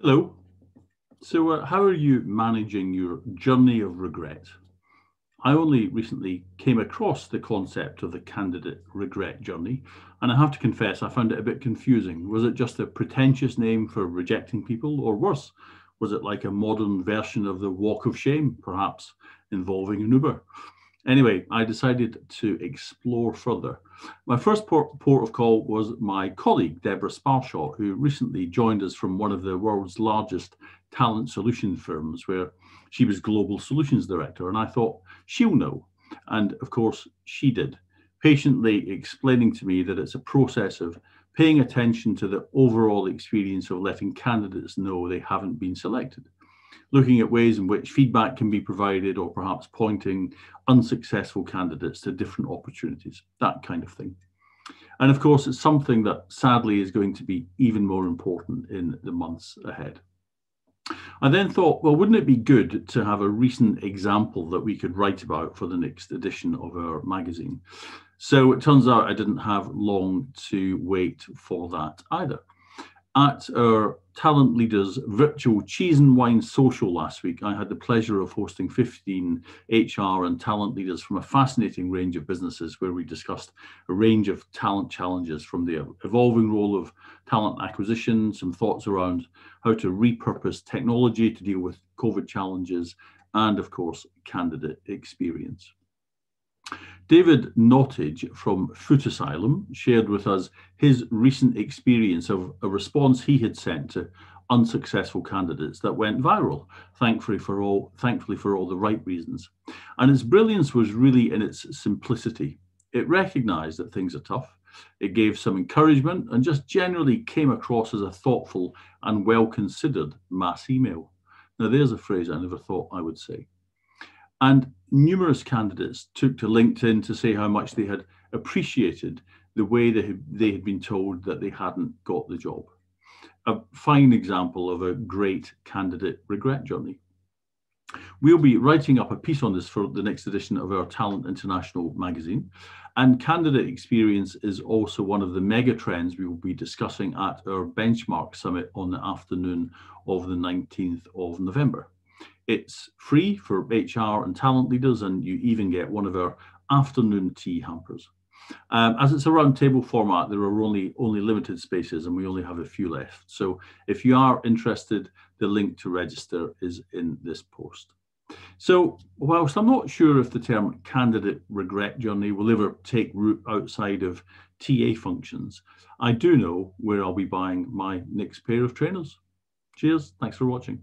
Hello. So, how are you managing your journey of regret? I only recently came across the concept of the candidate regret journey, and I have to confess I found it a bit confusing. Was it just a pretentious name for rejecting people, or worse, was it like a modern version of the walk of shame, perhaps involving an Uber? Anyway, I decided to explore further. My first port of call was my colleague, Debra Sparshott, who recently joined us from one of the world's largest talent solution firms, where she was Global Solutions Director. And I thought, she'll know. And of course, she did, patiently explaining to me that it's a process of paying attention to the overall experience of letting candidates know they haven't been selected, looking at ways in which feedback can be provided, or perhaps pointing unsuccessful candidates to different opportunities, that kind of thing. And of course, it's something that sadly is going to be even more important in the months ahead. I then thought, well, wouldn't it be good to have a recent example that we could write about for the next edition of our magazine? So it turns out I didn't have long to wait for that either. At our Talent Leaders virtual cheese and wine social last week, I had the pleasure of hosting 15 HR and talent leaders from a fascinating range of businesses, where we discussed a range of talent challenges, from the evolving role of talent acquisition, some thoughts around how to repurpose technology to deal with COVID challenges, and of course, candidate experience. David Nottage from Foot Asylum shared with us his recent experience of a response he had sent to unsuccessful candidates that went viral, thankfully for all the right reasons. And its brilliance was really in its simplicity. It recognized that things are tough. It gave some encouragement and just generally came across as a thoughtful and well-considered mass email. Now, there's a phrase I never thought I would say. And numerous candidates took to LinkedIn to say how much they had appreciated the way they had been told that they hadn't got the job. A fine example of a great candidate regret journey. We'll be writing up a piece on this for the next edition of our Talent International magazine. And candidate experience is also one of the mega trends we will be discussing at our Benchmark Summit on the afternoon of the 19th of November. It's free for HR and talent leaders, and you even get one of our afternoon tea hampers. As it's a roundtable format, there are only limited spaces, and we only have a few left. So if you are interested, the link to register is in this post. So whilst I'm not sure if the term candidate regret journey will ever take root outside of TA functions, I do know where I'll be buying my next pair of trainers. Cheers. Thanks for watching.